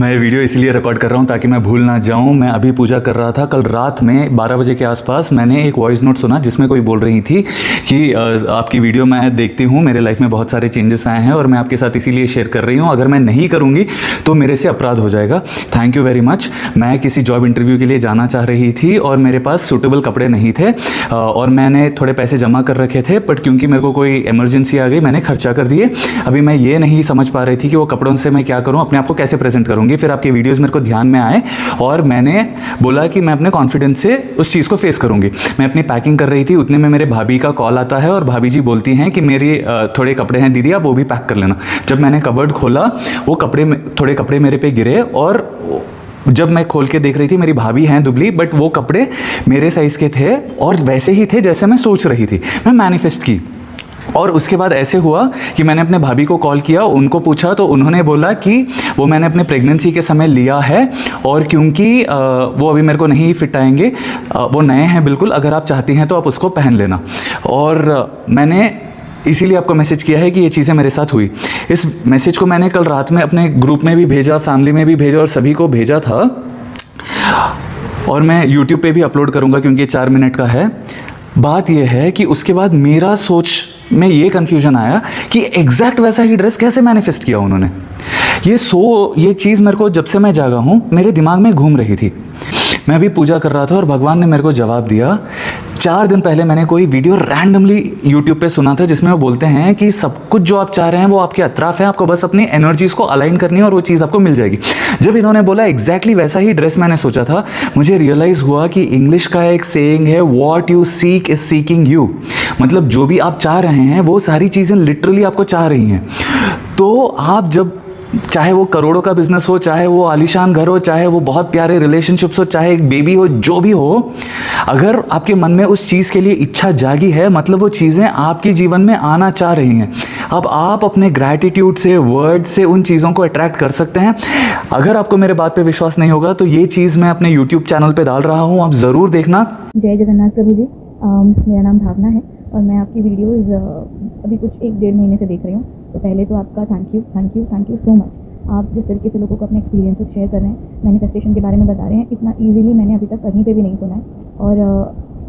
मैं ये वीडियो इसलिए रिकॉर्ड कर रहा हूँ ताकि मैं भूल ना जाऊँ। मैं अभी पूजा कर रहा था, कल रात में 12 बजे के आसपास मैंने एक वॉइस नोट सुना जिसमें कोई बोल रही थी कि आपकी वीडियो मैं देखती हूँ, मेरे लाइफ में बहुत सारे चेंजेस आए हैं और मैं आपके साथ इसीलिए शेयर कर रही हूँ। अगर मैं नहीं करूँगी तो मेरे से अपराध हो जाएगा। Thank you very much. मैं किसी जॉब इंटरव्यू के लिए जाना चाह रही थी और मेरे पास सूटेबल कपड़े नहीं थे और मैंने थोड़े पैसे जमा कर रखे थे, बट क्योंकि मेरे को कोई इमरजेंसी आ गई मैंने खर्चा कर दिए। अभी मैं ये नहीं समझ पा रही थी कि वो कपड़ों से मैं क्या करूँ, अपने आप को कैसे प्रेजेंट करूँगी। फिर आपके वीडियोस मेरे को ध्यान में आए और मैंने बोला कि मैं अपने कॉन्फिडेंस से उस चीज़ को फेस करूँगी। मैं अपनी पैकिंग कर रही थी, उतने में मेरे भाभी का कॉल आता है और भाभी जी बोलती हैं कि मेरे थोड़े कपड़े हैं दीदी, आप वो भी पैक कर लेना। जब मैंने कबर्ड खोला वो थोड़े कपड़े मेरे पे गिरे और जब मैं खोल के देख रही थी, मेरी भाभी हैं दुबली, बट वो कपड़े मेरे साइज़ के थे और वैसे ही थे जैसे मैं सोच रही थी। मैं मैनिफेस्ट की और उसके बाद ऐसे हुआ कि मैंने अपने भाभी को कॉल किया, उनको पूछा तो उन्होंने बोला कि वो मैंने अपने प्रेगनेंसी के समय लिया है और क्योंकि वो अभी मेरे को नहीं फिट आएंगे, वो नए हैं बिल्कुल, अगर आप चाहती हैं तो आप उसको पहन लेना। और मैंने इसीलिए आपको मैसेज किया है कि ये चीज़ें मेरे साथ हुई। इस मैसेज को मैंने कल रात में अपने ग्रुप में भी भेजा, फैमिली में भी भेजा और सभी को भेजा था और मैं यूट्यूब पे भी अपलोड करूँगा क्योंकि ये 4 मिनट का है। बात यह है कि उसके बाद मेरा सोच में ये कन्फ्यूजन आया कि एग्जैक्ट वैसा ही ड्रेस कैसे मैनिफेस्ट किया उन्होंने। ये चीज़ मेरे को जब से मैं जागा हूँ मेरे दिमाग में घूम रही थी। मैं भी पूजा कर रहा था और भगवान ने मेरे को जवाब दिया। 4 दिन पहले मैंने कोई वीडियो रैंडमली यूट्यूब पे सुना था जिसमें वो बोलते हैं कि सब कुछ जो आप चाह रहे हैं वो आपके अतराफ है, आपको बस अपनी एनर्जीज़ को अलाइन करनी है और वो चीज़ आपको मिल जाएगी। जब इन्होंने बोला एग्जैक्टली वैसा ही ड्रेस मैंने सोचा था, मुझे रियलाइज़ हुआ कि इंग्लिश का एक सेइंग है, what you seek is seeking you. मतलब जो भी आप चाह रहे हैं वो सारी चीज़ें लिटरली आपको चाह रही हैं। तो आप जब, चाहे वो करोड़ों का बिजनेस हो, चाहे वो आलीशान घर हो, चाहे वो बहुत प्यारे रिलेशनशिप्स हो, चाहे एक बेबी हो, जो भी हो, अगर आपके मन में उस चीज़ के लिए इच्छा जागी है मतलब वो चीज़ें आपके जीवन में आना चाह रही हैं। अब आप अपने ग्रैटिट्यूड से, वर्ड से उन चीज़ों को अट्रैक्ट कर सकते हैं। अगर आपको मेरे बात पे विश्वास नहीं होगा तो ये चीज़ मैं अपने यूट्यूब चैनल पे डाल रहा हूँ, आप ज़रूर देखना। जय जगन्नाथ प्रभु जी। मेरा नाम भावना है और मैं आपकी वीडियोज़ अभी कुछ 1-1.5 महीने से देख रही हूँ। तो पहले तो आपका थैंक यू सो मच। आप जिस तरीके से लोगों को अपने एक्सपीरियंसेस शेयर कर रहे हैं, मैनिफेस्टेशन के बारे में बता रहे हैं, इतना इजीली मैंने अभी तक कहीं पे भी नहीं सुना है। और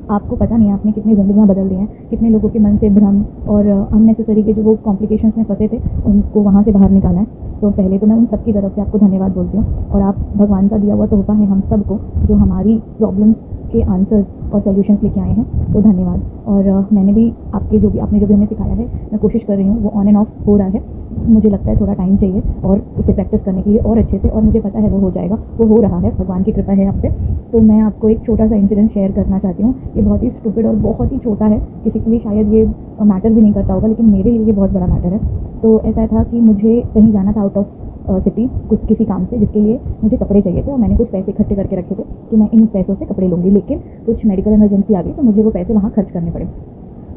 आपको पता नहीं आपने कितनी ज़िंदगियाँ बदल दी हैं, कितने लोगों के मन से भ्रम और अननेसेसरी के जो वो कॉम्प्लिकेशंस में फंसे थे उनको वहाँ से बाहर निकाला है। तो पहले तो मैं उन सब की तरफ से आपको धन्यवाद बोलती हूँ। और आप भगवान का दिया हुआ तोहफा है हम सबको, जो हमारी प्रॉब्लम्स के आंसर्स और सॉल्यूशंस लेके आए हैं, तो धन्यवाद। और मैंने भी आपने जो भी हमें सिखाया है, मैं कोशिश कर रही हूँ, वो ऑन एंड ऑफ हो रहा है। मुझे लगता है थोड़ा टाइम चाहिए और उसे प्रैक्टिस करने के लिए और अच्छे से, और मुझे पता है वो हो जाएगा, वो हो रहा है, भगवान की कृपा है आप पे। तो मैं आपको एक छोटा सा इंसिडेंट शेयर करना चाहती हूँ। ये बहुत ही स्टूपिड और बहुत ही छोटा है, किसी के लिए शायद ये मैटर भी नहीं करता होगा, लेकिन मेरे लिए ये बहुत बड़ा मैटर है। तो ऐसा था कि मुझे कहीं जाना था आउट ऑफ सिटी, किसी काम से, जिसके लिए मुझे कपड़े चाहिए थे और मैंने कुछ पैसे इकट्ठे करके रखे थे कि मैं इन पैसों से कपड़े लूँगी। लेकिन कुछ मेडिकल इमरजेंसी आ गई तो मुझे वो पैसे वहाँ खर्च करने पड़े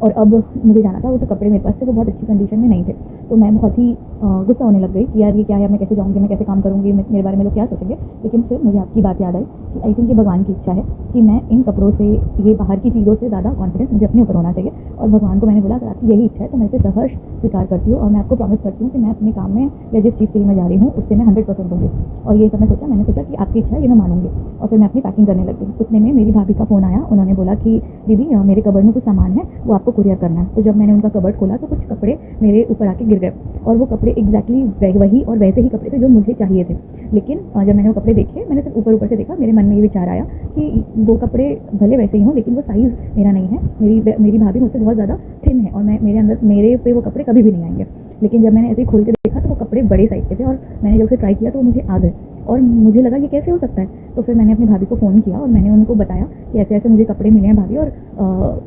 और अब मुझे जाना था। वो जो कपड़े मेरे पास थे वो बहुत अच्छी कंडीशन में नहीं थे। तो मैं बहुत ही गुस्सा होने लग गई कि यार ये क्या है, मैं कैसे जाऊँगी, मैं कैसे काम करूँगी, मेरे बारे में लोग क्या सोचेंगे। लेकिन फिर मुझे आपकी बात याद आई कि आई थिंक ये भगवान की इच्छा है कि मैं इन कपड़ों से, ये बाहर की चीज़ों से ज़्यादा कॉन्फिडेंस मुझे अपने ऊपर होना चाहिए। और भगवान को मैंने बोला अगर आपकी यही इच्छा है तो मैं इसे सहर्ष स्वीकार करती हूँ और मैं आपको प्रॉमिस करती हूँ कि मैं अपने काम में या जिस चीज़ के लिए मैं जा रही हूँ उससे मैं 100% दूँगी। और ये सब मैंने सोचा कि आपकी इच्छा है ये मैं मानूंगी। और फिर मैं अपनी पैकिंग करने लग गई। उतने में मेरी भाभी का फ़ोन आया, उन्होंने बोला कि दीदी मेरे कबर्ड में कुछ सामान है, वो आपको कुरियर करना है। तो जब मैंने उनका कबर्ड खोला तो कुछ कपड़े मेरे ऊपर आके गिर गए और वो कपड़े एग्जैक्टली वही और वैसे ही कपड़े थे जो मुझे चाहिए थे। लेकिन जब मैंने वो कपड़े देखे, मैंने सिर्फ ऊपर से देखा, मेरे मन में ये विचार आया कि वो कपड़े भले वैसे ही हों लेकिन वो साइज़ मेरा नहीं है। मेरी भाभी मुझसे बहुत ज़्यादा थिन है और मेरे पे वो कपड़े कभी भी नहीं आएंगे। लेकिन जब मैंने ऐसे ही खोल के देखा तो वो कपड़े बड़े साइज़ के थे और मैंने जब उसे ट्राई किया तो वो मुझे आ गए और मुझे लगा ये कैसे हो सकता है। तो फिर मैंने अपनी भाभी को फ़ोन किया और मैंने उनको बताया कि ऐसे ऐसे मुझे कपड़े मिले हैं भाभी। और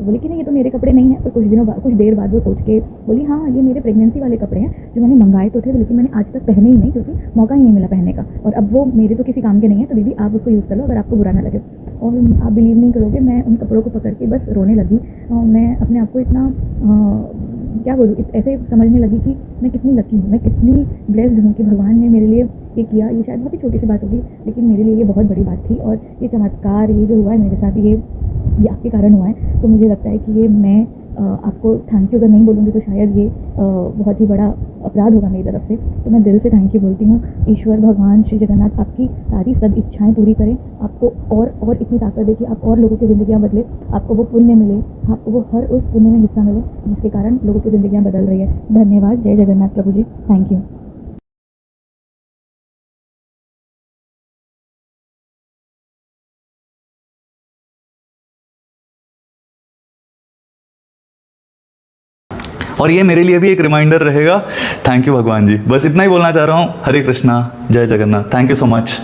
बोले कि नहीं ये तो मेरे कपड़े नहीं हैं। तो कुछ देर बाद वो सोच के बोली हाँ ये मेरे प्रेगनेंसी वाले कपड़े हैं जो मैंने मंगाए तो थे, लेकिन मैंने आज तक पहने ही नहीं क्योंकि मौका ही नहीं मिला पहनने का। और अब वो मेरे तो किसी काम के नहीं है, तो दीदी आप उसको यूज़ कर लो अगर आपको बुरा ना लगे। और आप बिलीव नहीं करोगे, मैं उन कपड़ों को पकड़ के बस रोने लगी। मैं अपने आप को इतना क्या बोलूँ, ऐसे समझने लगी कि मैं कितनी लकी हूँ, मैं कितनी ब्लेस्ड हूँ कि भगवान ने मेरे लिए ये किया। ये शायद बहुत ही छोटी सी बात होगी लेकिन मेरे लिए ये बहुत बड़ी बात थी। और ये चमत्कार, ये जो हुआ है मेरे साथ, ये आपके कारण हुआ है। तो मुझे लगता है कि ये मैं आपको थैंक यू अगर नहीं बोलूँगी तो शायद ये बहुत ही बड़ा अपराध होगा मेरी तरफ से। तो मैं दिल से थैंक यू बोलती हूँ। ईश्वर भगवान श्री जगन्नाथ आपकी सारी सब इच्छाएं पूरी करें, आपको और इतनी ताकत दे कि आप और लोगों की ज़िंदगियाँ बदले, आपको वो पुण्य मिले, आपको वो हर उस पुण्य में हिस्सा मिले जिसके कारण लोगों की ज़िंदगियाँ बदल रही है। धन्यवाद। जय जगन्नाथ प्रभु जी। Thank you. और ये मेरे लिए भी एक रिमाइंडर रहेगा। थैंक यू भगवान जी, बस इतना ही बोलना चाह रहा हूँ। हरे कृष्णा, जय Jagannath, thank you so much.